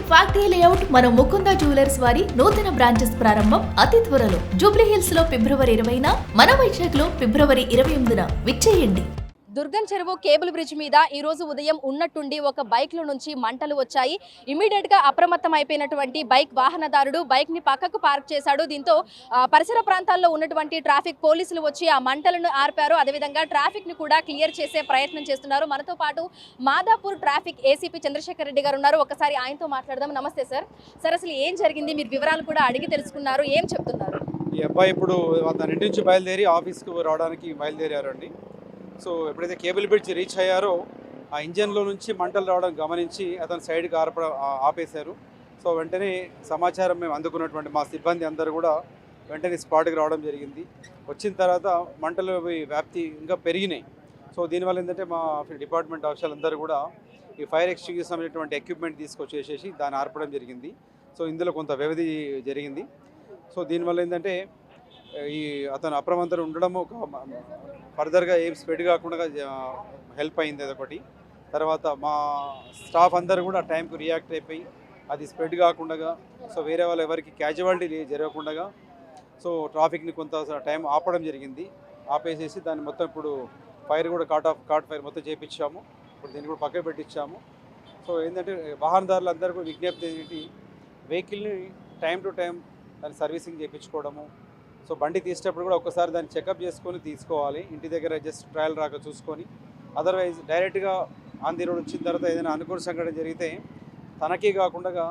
Factory layout మన Mukunda jewellers వారి నూతన బ్రాంచెస్ ప్రారంభం అతి త్వరలో జూబ్లీ హిల్స్ లో ఫిబ్రవరి 20న, మన వైజాగ్ లో ఫిబ్రవరి 28న విచ్చేయండి. దుర్గం చెరువు కేబుల్ బ్రిడ్జ్ మీద ఈ రోజు ఉదయం ఉన్నట్టుండి ఒక బైక్ లో నుంచి మంటలు వచ్చాయి. ఇమీడియట్ గా అప్రమత్తం అయిపోయినటువంటి బైక్ వాహనదారుడు బైక్ ని పక్కకు పార్క్ చేశాడు. దీంతో పరిసర ప్రాంతాల్లో ఉన్నటువంటి ట్రాఫిక్ పోలీసులు వచ్చి ఆ మంటలను ఆర్పారు. అదేవిధంగా ట్రాఫిక్ ని కూడా క్లియర్ చేసే ప్రయత్నం చేస్తున్నారు. మనతో పాటు మాదాపూర్ ట్రాఫిక్ ఏసీపీ చంద్రశేఖర్ రెడ్డి గారు ఉన్నారు. ఒకసారి ఆయనతో మాట్లాడదాం. నమస్తే సార్. సార్, అసలు ఏం జరిగింది? మీరు వివరాలు కూడా అడిగి తెలుసుకున్నారు. ఏం చెప్తున్నారు? ఈ అబ్బాయి ఇప్పుడు తన ఇంటి నుంచి బయలుదేరి ఆఫీస్కు రావడానికి బయలుదేరారండి. సో ఎప్పుడైతే కేబుల్ బ్రిడ్జ్ రీచ్ అయ్యారో ఆ ఇంజన్లో నుంచి మంటలు రావడం గమనించి అతను సైడ్కి ఆపేశారు. సో వెంటనే సమాచారం మేము అందుకున్నటువంటి మా సిబ్బంది అందరూ కూడా వెంటనే స్పాట్కి రావడం జరిగింది. వచ్చిన తర్వాత మంటలు వ్యాప్తి ఇంకా పెరిగినాయి. సో దీనివల్ల ఏంటంటే మా డిపార్ట్మెంట్ ఆఫీసర్లు అందరూ కూడా ఈ ఫైర్ ఎక్స్టింగ్విషర్ సంబంధించినటువంటి ఎక్విప్మెంట్ తీసుకొచ్చేసేసి దాన్ని ఆర్పడం జరిగింది. సో ఇందులో కొంత వ్యవధి జరిగింది. సో దీనివల్ల ఏంటంటే ఈ అతను అప్రమత్తం ఉండడము ఫర్దర్గా ఏం స్ప్రెడ్ కాకుండా హెల్ప్ అయింది. అదొకటి. తర్వాత మా స్టాఫ్ అందరూ కూడా టైంకు రియాక్ట్ అయిపోయి అది స్ప్రెడ్ కాకుండా, సో వేరే వాళ్ళు ఎవరికి క్యాజువాలిటీ జరగకుండా సో ట్రాఫిక్ని కొంత టైం ఆపడం జరిగింది. ఆపేసేసి దాన్ని మొత్తం ఇప్పుడు ఫైర్ కూడా కాట్ ఫైర్ మొత్తం చేయించాము. ఇప్పుడు దీన్ని కూడా పక్కకు పెట్టించాము. సో ఏంటంటే వాహనదారులు అందరూ కూడా విజ్ఞప్తి ఏంటి, వెహికల్ని టైం టు టైం దాన్ని సర్వీసింగ్ చేయించుకోవడము. సో బండి తీసేటప్పుడు కూడా ఒకసారి దాన్ని చెకప్ చేసుకొని తీసుకోవాలి. ఇంటి దగ్గర జస్ట్ ట్రయల్ రాక చూసుకొని, అదర్వైజ్ డైరెక్ట్గా ఆన్ ది రోడ్ వచ్చిన తర్వాత ఏదైనా అనుకూల సంఘటన జరిగితే తనకే కాకుండా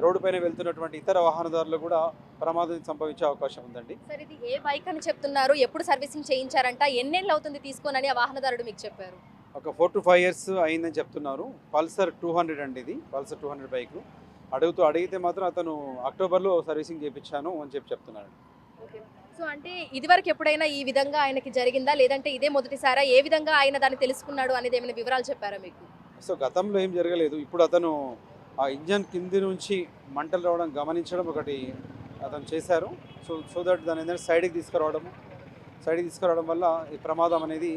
రోడ్డు పైన వెళ్తున్నటువంటి ఇతర వాహనదారులు కూడా ప్రమాదం సంభవించే అవకాశం ఉందండి. సార్, ఇది ఏ బైక్ అని చెప్తున్నారు? ఎప్పుడు సర్వీసింగ్ చేయించారంట? ఎన్నేళ్ళు అవుతుంది తీసుకోనని ఆ వాహనదారుడు మీకు చెప్పారు? ఒక 4 to 5 years అయిందని చెప్తున్నారు. పల్సర్ 200 అండి, ఇది పల్సర్ 200 బైక్. అడిగితే మాత్రం అతను అక్టోబర్లో సర్వీసింగ్ చేయించాను అని చెప్తున్నాడు. సో అంటే ఇదివరకు ఎప్పుడైనా ఈ విధంగా ఆయనకి జరిగిందా, లేదంటే ఇదే మొదటిసారా? ఏ విధంగా ఆయన దాన్ని తెలుసుకున్నాడు అనేది ఏమైనా వివరాలు చెప్పారా మీకు? సో గతంలో ఏం జరగలేదు. ఇప్పుడు అతను ఆ ఇంజన్ కింది నుంచి మంటలు రావడం గమనించడం ఒకటి అతను చేశారు. సో దట్ దాని ఏంటంటే సైడ్కి తీసుకురావడం వల్ల ఈ ప్రమాదం అనేది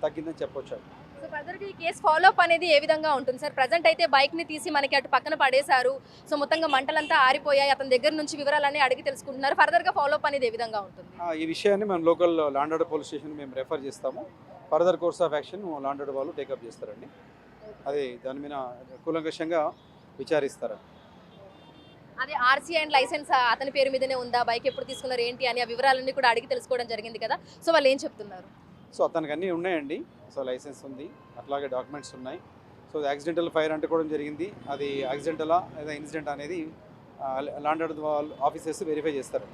తగ్గిందని చెప్పొచ్చు. సో ఫర్దర్గా ఈ కేసు ఫాలోఅప్ అనేది ఏ విధంగా ఉంటుంది సార్? ప్రజెంట్ అయితే బైక్ని తీసి మనకి అటు పక్కన పడేశారు. సో మొత్తంగా మంటలంతా ఆరిపోయాయి. అతని దగ్గర నుంచి వివరాలన్నీ అడిగి తెలుసుకుంటున్నారు. ఫర్దర్గా ఫాలోఅప్ అనేది ఏ విధంగా ఉంటుంది? ఈ విషయాన్ని మనం లోకల్ లాండర్డ్ పోలీస్ స్టేషన్ మేము రెఫర్ చేస్తాము. Further course of action laundered వాళ్ళు టేకప్ చేస్తారండి. అది దాని మీద కూలంకషంగా విచారిస్తారు. అదే ఆర్సీ అండ్ లైసెన్స్ అతని పేరు మీదనే ఉందా? బైక్ ఎప్పుడు తీసుకున్నారు ఏంటి అని ఆ వివరాలన్నీ కూడా అడిగి తెలుసుకోవడం జరిగింది కదా. సో వాళ్ళు ఏం చెప్తున్నారు? సో అతనికి అన్నీ ఉన్నాయండి. సో లైసెన్స్ ఉంది, అట్లాగే డాక్యుమెంట్స్ ఉన్నాయి. సో యాక్సిడెంటల్ ఫైర్ అంటుకోవడం జరిగింది. అది యాక్సిడెంటలా లేదా ఇన్సిడెంట్ అనేది లాండర్డ్ ఆఫీసర్స్ వెరిఫై చేస్తారు.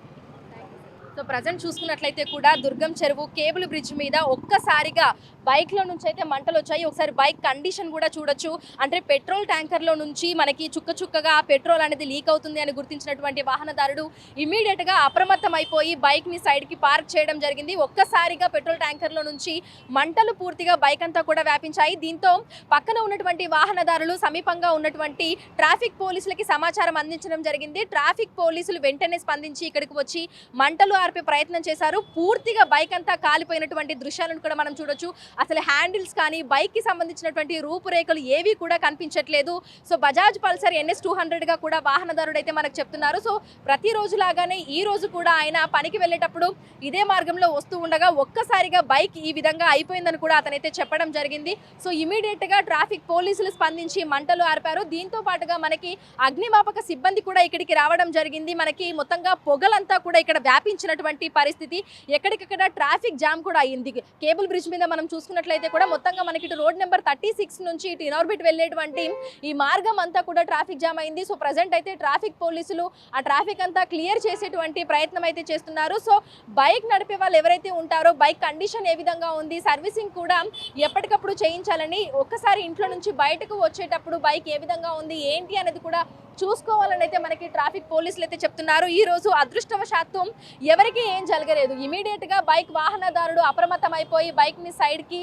సో ప్రజెంట్ చూసుకున్నట్లయితే కూడా దుర్గం చెరువు కేబుల్ బ్రిడ్జ్ మీద ఒక్కసారిగా బైక్లో నుంచి అయితే మంటలు వచ్చాయి. ఒకసారి బైక్ కండిషన్ కూడా చూడొచ్చు. అంటే పెట్రోల్ ట్యాంకర్లో నుంచి మనకి చుక్కగా పెట్రోల్ అనేది లీక్ అవుతుంది అని గుర్తించినటువంటి వాహనదారుడు ఇమీడియట్గా అప్రమత్తం అయిపోయి బైక్ని సైడ్కి పార్క్ చేయడం జరిగింది. ఒక్కసారిగా పెట్రోల్ ట్యాంకర్లో నుంచి మంటలు పూర్తిగా బైక్ అంతా కూడా వ్యాపించాయి. దీంతో పక్కన ఉన్నటువంటి వాహనదారులు సమీపంగా ఉన్నటువంటి ట్రాఫిక్ పోలీసులకి సమాచారం అందించడం జరిగింది. ట్రాఫిక్ పోలీసులు వెంటనే స్పందించి ఇక్కడికి వచ్చి మంటలు ఆర్పే ప్రయత్నం చేశారు. పూర్తిగా బైక్ అంతా కాలిపోయినటువంటి దృశ్యాలను కూడా మనం చూడొచ్చు. అసలు హ్యాండిల్స్ కానీ బైక్ కి సంబంధించినటువంటి రూపురేఖలు ఏవి కూడా కనిపించట్లేదు. సో బజాజ్ పల్సర్ NS 200 గా కూడా వాహనదారుడు అయితే మనకు చెప్తున్నారు. సో ప్రతిరోజు లాగానే ఈ రోజు కూడా ఆయన పనికి వెళ్ళేటప్పుడు ఇదే మార్గంలో వస్తూ ఉండగా ఒక్కసారిగా బైక్ ఈ విధంగా అయిపోయిందని కూడా అతనైతే చెప్పడం జరిగింది. సో ఇమీడియట్ గా ట్రాఫిక్ పోలీసులు స్పందించి మంటలు ఆర్పారు. దీంతో పాటుగా మనకి అగ్నిమాపక సిబ్బంది కూడా ఇక్కడికి రావడం జరిగింది. మనకి మొత్తంగా పొగలంతా కూడా ఇక్కడ వ్యాపించినటువంటి పరిస్థితి. ఎక్కడికక్కడ ట్రాఫిక్ జామ్ కూడా అయ్యింది. కేబుల్ బ్రిడ్జ్ మీద మనం చూసుకున్నట్లయితే కూడా మొత్తంగా మనకి ఇటు రోడ్ నెంబర్ 36 నుంచి ఇటు ఇనార్బిట్ వెళ్ళేటువంటి ఈ మార్గం అంతా కూడా ట్రాఫిక్ జామ్ అయింది. సో ప్రజెంట్ అయితే ట్రాఫిక్ పోలీసులు ఆ ట్రాఫిక్ అంతా క్లియర్ చేసేటువంటి ప్రయత్నం అయితే చేస్తున్నారు. సో బైక్ నడిపే వాళ్ళు ఎవరైతే ఉంటారో బైక్ కండిషన్ ఏ విధంగా ఉంది, సర్వీసింగ్ కూడా ఎప్పటికప్పుడు చేయించాలని, ఒక్కసారి ఇంట్లో నుంచి బయటకు వచ్చేటప్పుడు బైక్ ఏ విధంగా ఉంది ఏంటి అనేది కూడా చూసుకోవాలని అయితే మనకి ట్రాఫిక్ పోలీసులు అయితే చెప్తున్నారు. ఈ రోజు అదృష్టవశాత్తు ఎవరికి ఏం జరగలేదు. ఇమీడియట్ గా బైక్ వాహనదారుడు అప్రమత్తం అయిపోయి బైక్ ని సైడ్ కి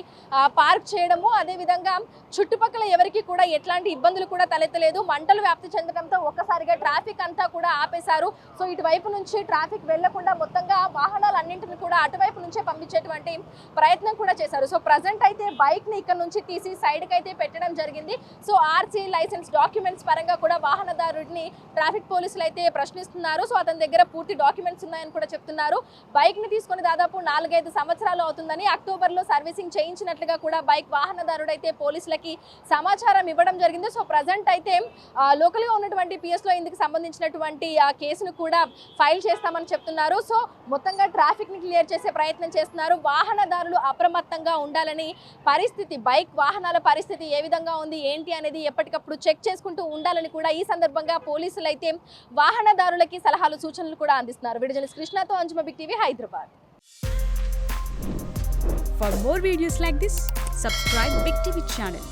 పార్క్ చేయడము, అదే విధంగా చుట్టుపక్కల ఎవరికి కూడా ఎట్లాంటి ఇబ్బందులు కూడా తలెత్తలేదు. మంటలు వ్యాప్తి చెందడంతో ఒక్కసారిగా ట్రాఫిక్ అంతా కూడా ఆపేశారు. సో ఇటువైపు నుంచి ట్రాఫిక్ వెళ్లకుండా మొత్తంగా వాహనాలన్నింటిని కూడా అటువైపు నుంచే పంపించేటువంటి ప్రయత్నం కూడా చేశారు. సో ప్రజెంట్ అయితే బైక్ ని ఇక్కడ నుంచి తీసి సైడ్ కి అయితే పెట్టడం జరిగింది. సో ఆర్సీ లైసెన్స్ డాక్యుమెంట్స్ పరంగా కూడా వాహనదారుడిని ట్రాఫిక్ పోలీసులు అయితే ప్రశ్నిస్తున్నారు. సో అతని దగ్గర పూర్తి డాక్యుమెంట్స్ ఉన్నాయని కూడా చెప్తున్నారు. బైక్ ని తీసుకొని దాదాపు 4-5 సంవత్సరాలు అవుతుందని, అక్టోబర్ లో సర్వీసింగ్ చేయించినట్లుగా కూడా బైక్ వాహనదారుడు అయితే పోలీసులకి సమాచారం ఇవ్వడం జరిగింది. సో ప్రజెంట్ అయితే లోకల్ గా ఉన్నటువంటి పిఎస్ లో ఇందుకు సంబంధించినటువంటి ఆ కేసును కూడా ఫైల్ చేస్తామని చెప్తున్నారు. సో మొత్తంగా ట్రాఫిక్ ని క్లియర్ చేసే ప్రయత్నం చేస్తున్నారు. వాహనదారులు అప్రమత్తంగా ఉండాలని, పరిస్థితి బైక్ వాహనాల పరిస్థితి ఏ విధంగా ఉంది ఏంటి అనేది ఎప్పటికప్పుడు చెక్ చేసుకుంటూ ఉండాలని కూడా ఈ సందర్భంగా పోలీసులు అయితే వాహనదారులకి సలహాలు సూచనలు కూడా అందిస్తున్నారు. వీడియో జర్నలిస్ట్ కృష్ణతో Anjuma, big TV, Hyderabad. For more videos like this, subscribe Big TV channel.